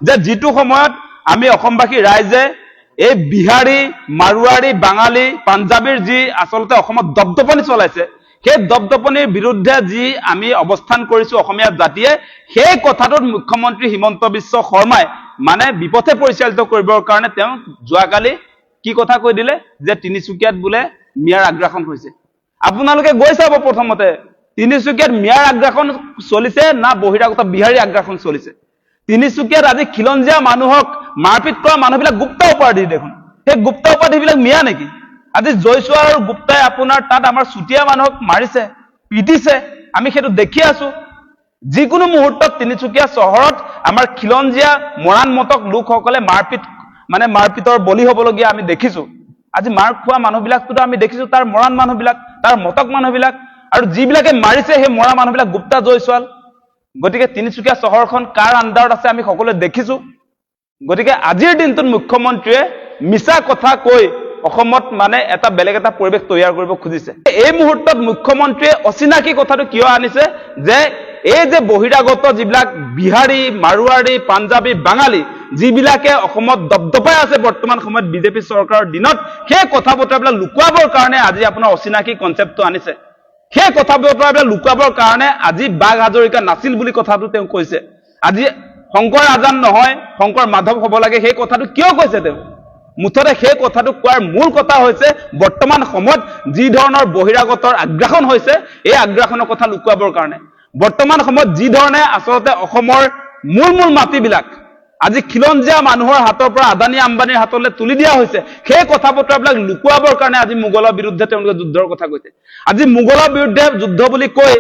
যে যিটো সময়ত আমি অসমবাসী ৰাইজে এই বিহাৰী মাৰোৱাৰী বাঙালী পাঞ্জাবীৰ যি আচলতে অসমত দপদপনি চলাইছে সেই দপদপনিৰ বিৰুদ্ধে যি আমি অৱস্থান কৰিছো অসমীয়া জাতিয়ে সেই কথাটোত মুখ্যমন্ত্ৰী হিমন্ত বিশ্ব শৰ্মাই মানে বিপথে পৰিচালিত কৰিবৰ কাৰণে তেওঁ যোৱাকালি কি কথা কৈ দিলে যে তিনিচুকীয়াত বোলে মিয়াৰ আগ্ৰাসন হৈছে আপোনালোকে গৈ চাব প্ৰথমতে তিনিচুকীয়াত মিয়াৰ আগ্ৰাসন চলিছে না বহিৰাগত বিহাৰী আগ্ৰাসন চলিছে তিনিচুকীয়াত আজি খিলঞ্জীয়া মানুহক মাৰপিট কৰা মানুহবিলাক গুপ্তা উপাধি দেখোন সেই গুপ্তা উপাধিবিলাক মিয়া নেকি আজি জয়ছোৱা আৰু গুপ্তাই আপোনাৰ তাত আমাৰ চুতীয়া মানুহক মাৰিছে পিটিছে আমি সেইটো দেখি আছো যিকোনো মুহূৰ্তত তিনিচুকীয়া চহৰত আমাৰ খিলঞ্জীয়া মৰাণ মতক লোকসকলে মাৰপিটৰ বলি হ'বলগীয়া আমি দেখিছো আজি মাৰ খোৱা মানুহবিলাকতো আমি দেখিছো তাৰ মৰাণ মানুহবিলাক তাৰ মতক মানুহবিলাক আৰু যিবিলাকে মাৰিছে সেই মৰা মানুহবিলাক গুপ্তা জয়ছোৱাল গতিকে তিনিচুকীয়া চহৰখন কাৰ আণ্ডাৰত আছে আমি সকলোৱে দেখিছো গতিকে আজিৰ দিনটোত মুখ্যমন্ত্ৰীয়ে মিছা কথা কৈ অসমত মানে এটা বেলেগ এটা পৰিৱেশ তৈয়াৰ কৰিব খুজিছে এই মুহূৰ্তত মুখ্যমন্ত্ৰীয়ে অচিনাকি কথাটো কিয় আনিছে যে এই যে বহিৰাগত যিবিলাক বিহাৰী মাৰোৱাৰী পাঞ্জাবী বাঙালী যিবিলাকে অসমত দপদপাই আছে বৰ্তমান সময়ত বিজেপি চৰকাৰৰ দিনত সেই কথা বতৰাবিলাক লুকুৱাবৰ কাৰণে আজি আপোনাৰ অচিনাকি কনচেপ্টটো আনিছে সেই কথা বতৰাবিলাক লুকুৱাবৰ কাৰণে আজি বাঘ হাজৰিকা নাছিল বুলি কথাটো তেওঁ কৈছে আজি শংকৰ আজান নহয় শংকৰ মাধৱ হ'ব লাগে সেই কথাটো কিয় কৈছে তেওঁ মুঠতে সেই কথাটো কোৱাৰ মূল কথা হৈছে বৰ্তমান সময়ত যি ধৰণৰ বহিৰাগতৰ আগ্ৰাসন হৈছে এই আগ্ৰাসনৰ কথা লুকুৱাবৰ কাৰণে বৰ্তমান সময়ত যি ধৰণে আচলতে অসমৰ মূল মাটিবিলাক আজি খিলঞ্জীয়া মানুহৰ হাতৰ পৰা আদানী আম্বানীৰ হাতলৈ তুলি দিয়া হৈছে সেই কথা বতৰাবিলাক লুকুৱাবৰ কাৰণে আজি মোগলৰ বিৰুদ্ধে তেওঁলোকে যুদ্ধৰ কথা কৈছে আজি মোগলৰ বিৰুদ্ধে যুদ্ধ বুলি কৈ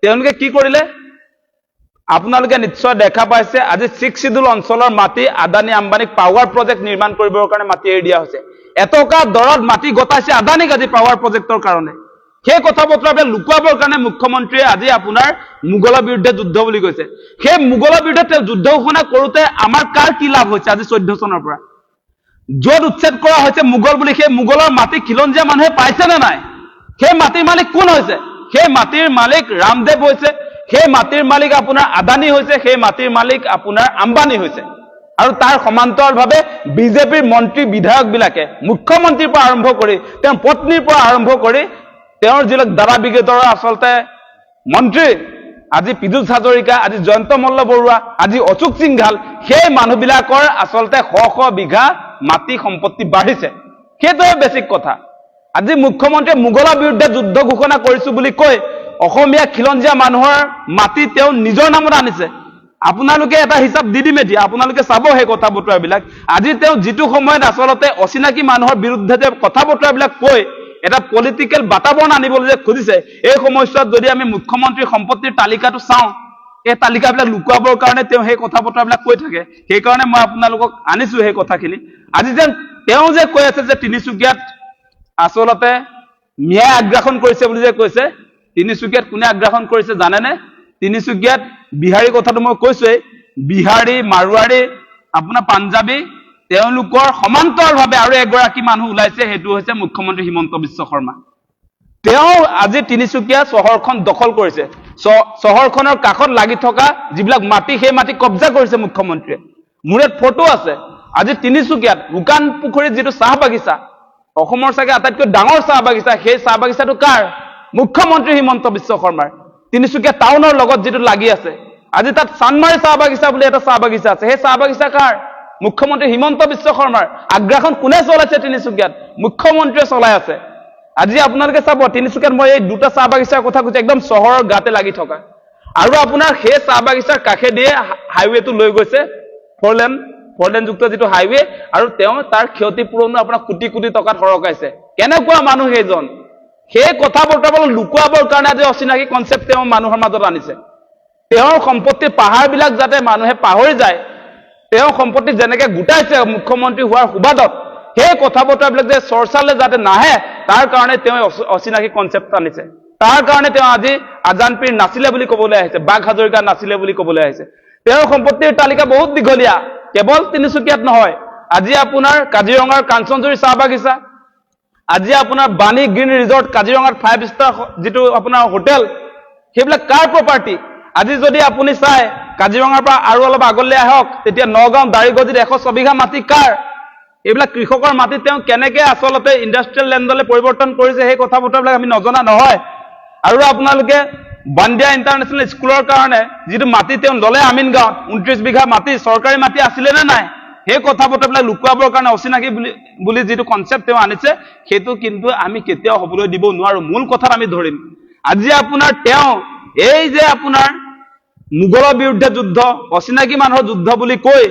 তেওঁলোকে কি কৰিলে আপোনালোকে নিশ্চয় দেখা পাইছে আজি 6 শিডুল অঞ্চলৰ মাটি আদানী আম্বানীক পাৱাৰ প্ৰজেক্ট নিৰ্মাণ কৰিবৰ কাৰণে মাটি এৰি দিয়া হৈছে এটকা দৰত মাটি গতাইছে আদানীক আজি পাৱাৰ প্ৰজেক্টৰ কাৰণে সেই কথা বতৰাবিলাক লুকুৱাবৰ কাৰণে মুখ্যমন্ত্ৰীয়ে আজি আপোনাৰ মোগলৰ বিৰুদ্ধে যুদ্ধ বুলি কৈছে সেই মোগলৰ বিৰুদ্ধে তেওঁ যুদ্ধ ঘোষণা কৰোতে আমাৰ কাৰ কি লাভ হৈছে আজি 14 চনৰ পৰা য'ত উচ্ছেদ কৰা হৈছে মোগল বুলি সেই মোগলৰ মাটি খিলঞ্জীয়া মানুহে পাইছে নে নাই সেই মাটিৰ মালিক কোন হৈছে সেই মাটিৰ মালিক ৰামদেৱ হৈছে সেই মাটিৰ মালিক আপোনাৰ আদানী হৈছে সেই মাটিৰ মালিক আপোনাৰ আম্বানী হৈছে আৰু তাৰ সমান্তৰালভাৱে বিজেপিৰ মন্ত্ৰী বিধায়কবিলাকে মুখ্যমন্ত্ৰীৰ পৰা আৰম্ভ কৰি তেওঁৰ পত্নীৰ পৰা আৰম্ভ কৰি তেওঁৰ যিবিলাক দাদা ব্ৰিগেডৰ আচলতে মন্ত্ৰী আজি পীযুষ হাজৰিকা আজি জয়ন্ত মল্ল বৰুৱা আজি অশোক সিংঘাল সেই মানুহবিলাকৰ আচলতে শ বিঘা মাটি সম্পত্তি বাঢ়িছে সেইটোৱে বেছিক কথা আজি মুখ্যমন্ত্ৰীয়ে মোগলৰ বিৰুদ্ধে যুদ্ধ ঘোষণা কৰিছো বুলি কৈ অসমীয়া খিলঞ্জীয়া মানুহৰ মাটি তেওঁ নিজৰ নামত আনিছে আপোনালোকে এটা হিচাপ দি দিম এতিয়া আপোনালোকে চাব সেই কথা বতৰাবিলাক আজি তেওঁ যিটো সময়ত আচলতে অচিনাকি মানুহৰ বিৰুদ্ধে যে কথা বতৰাবিলাক কৈ এটা পলিটিকেল বাতাবৰণ আনিবলৈ যে খুজিছে এই সময়ছোৱাত যদি আমি মুখ্যমন্ত্ৰীৰ সম্পত্তিৰ তালিকাটো চাওঁ এই তালিকাবিলাক লুকুৱাবৰ কাৰণে তেওঁ সেই কথা বতৰাবিলাক কৈ থাকে সেইকাৰণে মই আপোনালোকক আনিছো সেই কথাখিনি আজি যেন তেওঁ যে কৈ আছে যে তিনিচুকীয়াত আচলতে মিয়াই আগ্ৰাসন কৰিছে বুলি যে কৈছে তিনিচুকীয়াত কোনে আগ্ৰাসন কৰিছে জানেনে তিনিচুকীয়াত বিহাৰী কথাটো মই কৈছোৱেই বিহাৰী মাৰোৱাৰী আপোনাৰ পাঞ্জাবী তেওঁলোকৰ সমান্তৰালভাৱে আৰু এগৰাকী মানুহ ওলাইছে সেইটো হৈছে মুখ্যমন্ত্ৰী হিমন্ত বিশ্ব শৰ্মা তেওঁ আজি তিনিচুকীয়া চহৰখন দখল কৰিছে চহৰখনৰ কাষত লাগি থকা যিবিলাক মাটি সেই মাটি কব্জা কৰিছে মুখ্যমন্ত্ৰীয়ে মোৰ ইয়াত ফটো আছে আজি তিনিচুকীয়াত শুকান পুখুৰীত যিটো চাহ বাগিচা অসমৰ চাগে আটাইতকৈ ডাঙৰ চাহ বাগিচা সেই চাহ বাগিচাটো কাৰ মুখ্যমন্ত্ৰী হিমন্ত বিশ্ব শৰ্মাৰ তিনিচুকীয়া টাউনৰ লগত যিটো লাগি আছে আজি তাত চানমাৰী চাহ বাগিচা বুলি এটা চাহ বাগিচা আছে সেই চাহ বাগিচা কাৰ মুখ্যমন্ত্ৰী হিমন্ত বিশ্ব শৰ্মাৰ আগ্ৰাসন কোনে চলাইছে তিনিচুকীয়াত মুখ্যমন্ত্ৰীয়ে চলাই আছে আজি আপোনালোকে চাব তিনিচুকীয়াত মই এই দুটা চাহ বাগিচাৰ কথা কৈছো একদম চহৰৰ গাতে লাগি থকা আৰু আপোনাৰ সেই চাহ বাগিচাৰ কাষে দিয়ে হাইৱেটো লৈ গৈছে ফ'ৰলেন যুক্ত যিটো হাইৱে আৰু তেওঁ তাৰ ক্ষতিপূৰণো আপোনাৰ কোটি কোটি টকাত সৰকাইছে কেনেকুৱা মানুহ সেইজন সেই কথা বতৰাবোৰ লুকুৱাবৰ কাৰণে আজি অচিনাকি কনচেপ্ট তেওঁ মানুহৰ মাজত আনিছে তেওঁৰ সম্পত্তিৰ পাহাৰবিলাক যাতে মানুহে পাহৰি যায় তেওঁ সম্পত্তি যেনেকৈ গোটাইছে মুখ্যমন্ত্ৰী হোৱাৰ সুবাদত সেই কথা বতৰাবিলাক যে চৰ্চালৈ যাতে নাহে তাৰ কাৰণে তেওঁ অচিনাকি কনচেপ্ট আনিছে তাৰ কাৰণে তেওঁ আজি আজান পীৰ নাছিলে বুলি ক'বলৈ আহিছে বাঘ হাজৰিকা নাছিলে বুলি ক'বলৈ আহিছে তেওঁৰ সম্পত্তিৰ তালিকা বহুত দীঘলীয়া কেৱল তিনিচুকীয়াত নহয় আজি আপোনাৰ কাজিৰঙাৰ কাঞ্চনজুৰি চাহ বাগিচা আজি আপোনাৰ বাণী গ্ৰীণ ৰিজৰ্ট কাজিৰঙাৰ 5 ষ্টাৰ যিটো আপোনাৰ হোটেল সেইবিলাক কাৰ প্ৰপাৰ্টি আজি যদি আপুনি চাই কাজিৰঙাৰ পৰা আৰু অলপ আগলৈ আহক, তেতিয়া নগাঁও দাৰিগজিত 106 বিঘা মাটি কাৰ? এইবিলাক কৃষকৰ মাটি তেওঁ কেনেকে আচলতে ইণ্ডাষ্ট্ৰিয়েল লেণ্ডলৈ পৰিৱৰ্তন কৰিছে সেই কথা বতৰাবিলাক আমি নজনা নহয়। আৰু আপোনালোকে বান্দিয়া ইণ্টাৰনেশ্যনেল স্কুলৰ কাৰণে যিটো মাটি তেওঁ ল'লে আমিনগাঁৱত 29 বিঘা মাটি চৰকাৰী মাটি আছিলে নে নাই, সেই কথা বতৰাবিলাক লুকুৱাবৰ কাৰণে অচিনাকি বুলি যিটো কনচেপ্ট তেওঁ আনিছে, সেইটো কিন্তু আমি কেতিয়াও হ'বলৈ দিব নোৱাৰো। মূল কথাত আমি ধৰিম। আজি আপোনাৰ তেওঁ এই যে আপোনাৰ মোগলৰ বিৰুদ্ধে যুদ্ধ, অচিনাকি মানুহৰ যুদ্ধ বুলি কৈ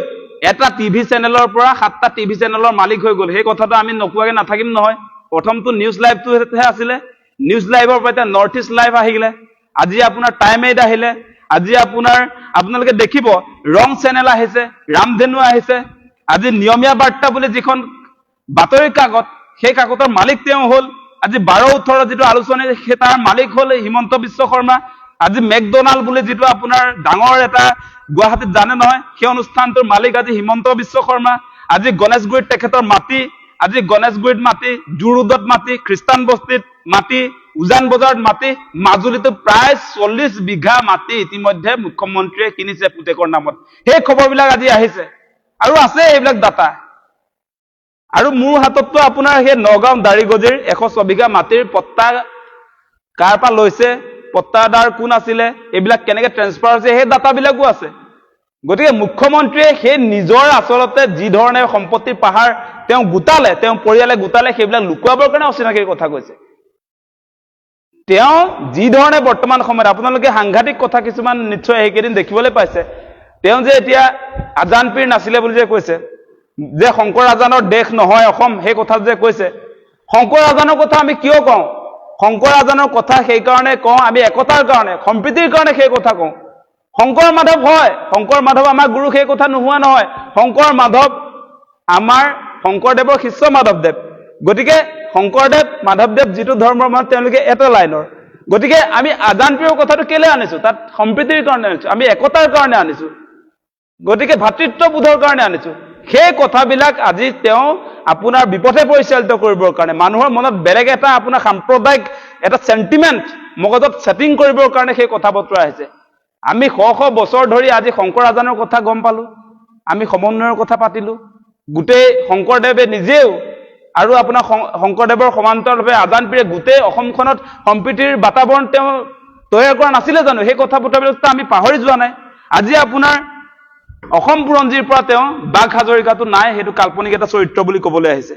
এটা টিভি চেনেলৰ পৰা 7টা টিভি চেনেলৰ মালিক হৈ গ'ল। সেই কথাটো আমি নোকোৱাকে নাথাকিম নহয়। প্ৰথমটো নিউজ লাইভটোহে আছিলে, নিউজ লাইভৰ পৰা এতিয়া নৰ্থ ইষ্ট লাইভ আহিলে, আজি আপোনাৰ টাইম এইড আহিলে, আজি আপোনালোকে দেখিব ৰং চেনেল আহিছে, ৰামধেনু আহিছে, আজি নিয়মীয়া বাৰ্তা বুলি যিখন বাতৰি কাকত, সেই কাকতৰ মালিক তেওঁ হ'ল। আজি 12-18 যিটো আলোচনী, সেই তাৰ মালিক হ'ল হিমন্ত বিশ্ব শৰ্মা। আজি মেকডনাল্ড বুলি যিটো আপোনাৰ ডাঙৰ এটা গুৱাহাটীত জানে নহয়, সেই অনুষ্ঠানটোৰ মালিক আজি হিমন্ত বিশ্ব শৰ্মা। আজি গণেশগুৰিত তেখেতৰ মাটি, আজি গণেশগুৰিত মাটি, জুৰোডত মাটি, খ্ৰীষ্টান বস্তিত মাটি, উজান বজাৰত মাটি, মাজুলীতো প্ৰায় 40 বিঘা মাটি ইতিমধ্যে মুখ্যমন্ত্ৰীয়ে কিনিছে পুতেকৰ নামত। সেই খবৰবিলাক আজি আহিছে আৰু আছে এইবিলাক ডাটা। আৰু মোৰ হাতততো আপোনাৰ সেই নগাঁও দাৰিগজিৰ 106 বিঘা মাটিৰ পট্টা কাৰ পৰা লৈছে, পট্টাদাৰ কোন আছিলে, এইবিলাক কেনেকে ট্ৰেন্সফাৰ হৈছে, সেই ডাটাবিলাকো আছে। গতিকে মুখ্যমন্ত্ৰীয়ে সেই নিজৰ আচলতে যি ধৰণে সম্পত্তিৰ পাহাৰ তেওঁ গোটালে, তেওঁ পৰিয়ালে গোটালে, সেইবিলাক লুকুৱাবৰ কাৰণে অচিনাকিৰ কথা কৈছে। তেওঁ যি ধৰণে বৰ্তমান সময়ত আপোনালোকে সাংঘাতিক কথা কিছুমান নিশ্চয় সেইকেইদিন দেখিবলৈ পাইছে। তেওঁ যে এতিয়া আজান পীৰ নাছিলে বুলি যে কৈছে, যে শংকৰ আজানৰ দেশ নহয় অসম, সেই কথা যে কৈছে, শংকৰ আজানৰ কথা আমি কিয় কওঁ? শংকৰ আজানৰ কথা সেইকাৰণে কওঁ, আমি একতাৰ কাৰণে, সম্প্ৰীতিৰ কাৰণে সেই কথা কওঁ। শংকৰ মাধৱ হয়, শংকৰ মাধৱ আমাৰ গুৰু, সেই কথা নোহোৱা নহয়। শংকৰ মাধৱ আমাৰ শংকৰদেৱৰ শিষ্য মাধৱদেৱ। গতিকে শংকৰদেৱ মাধৱদেৱ যিটো ধৰ্মৰ মানুহ, তেওঁলোকে এটা লাইনৰ। গতিকে আমি আজান পীৰৰ কথাটো কেলে আনিছো? তাত সম্প্ৰীতিৰ কাৰণে আনিছো, আমি একতাৰ কাৰণে আনিছো, গতিকে ভাতৃত্ববোধৰ কাৰণে আনিছো। সেই কথাবিলাক আজি তেওঁ আপোনাৰ বিপথে পৰিচালিত কৰিবৰ কাৰণে, মানুহৰ মনত বেলেগ এটা আপোনাৰ সাম্প্ৰদায়িক এটা চেণ্টিমেণ্ট মগজত ছেটিং কৰিবৰ কাৰণে সেই কথা বতৰা আহিছে। আমি শ বছৰ ধৰি আজি শংকৰ আজানৰ কথা গম পালো, আমি সমন্বয়ৰ কথা পাতিলো, গোটেই শংকৰদেৱে নিজেও আৰু আপোনাৰ শংকৰদেৱৰ সমান্তৰালভাৱে আজান পীৰে গোটেই অসমখনত সম্প্ৰীতিৰ বাতাবৰণ তেওঁ তৈয়াৰ কৰা নাছিলে জানো? সেই কথা বতৰাবিলাক আমি পাহৰি যোৱা নাই। আজি আপোনাৰ অসম বুৰঞ্জীৰ পৰা তেওঁ বাঘ হাজৰিকাটো নাই, সেইটো কাল্পনিক এটা চৰিত্ৰ বুলি ক'বলৈ আহিছে।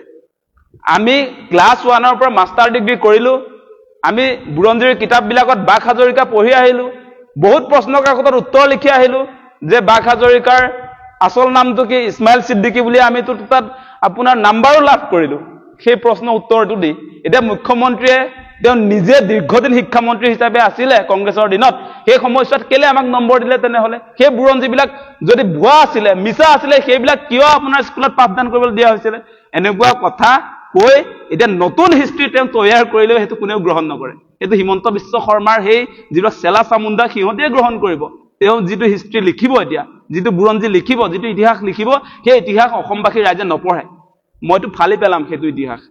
আমি ক্লাছ 1ৰ পৰা মাষ্টাৰ ডিগ্ৰী কৰিলো, আমি বুৰঞ্জীৰ কিতাপবিলাকত বাঘ হাজৰিকা পঢ়ি আহিলো, বহুত প্ৰশ্ন কাকতত উত্তৰ লিখি আহিলো যে বাঘ হাজৰিকাৰ আচল নামটো কি, ইছমাইল ছিদ্দিকী বুলি আমিতো তাত আপোনাৰ নাম্বাৰো লাভ কৰিলো সেই প্ৰশ্ন উত্তৰটো দি। এতিয়া মুখ্যমন্ত্ৰীয়ে তেওঁ নিজে দীৰ্ঘদিন শিক্ষামন্ত্ৰী হিচাপে আছিলে কংগ্ৰেছৰ দিনত, সেই সময়ছোৱাত কেলে আমাক নম্বৰ দিলে তেনেহলে? সেই বুৰঞ্জীবিলাক যদি ভুৱা আছিলে, মিছা আছিলে, সেইবিলাক কিয় আপোনাৰ স্কুলত পাঠদান কৰিবলৈ দিয়া হৈছিলে? এনেকুৱা কথা কৈ এতিয়া নতুন হিষ্ট্ৰী তেওঁ তৈয়াৰ কৰিলেও সেইটো কোনেও গ্ৰহণ নকৰে। সেইটো হিমন্ত বিশ্ব শৰ্মাৰ সেই যিটো চেলা চামুণ্ডা সিহঁতে গ্ৰহণ কৰিব। তেওঁ যিটো হিষ্ট্ৰী লিখিব, এতিয়া যিটো বুৰঞ্জী লিখিব, যিটো ইতিহাস লিখিব, সেই ইতিহাস অসমবাসী ৰাইজে নপঢ়ে। মইতো ফালি পেলাম সেইটো ইতিহাস।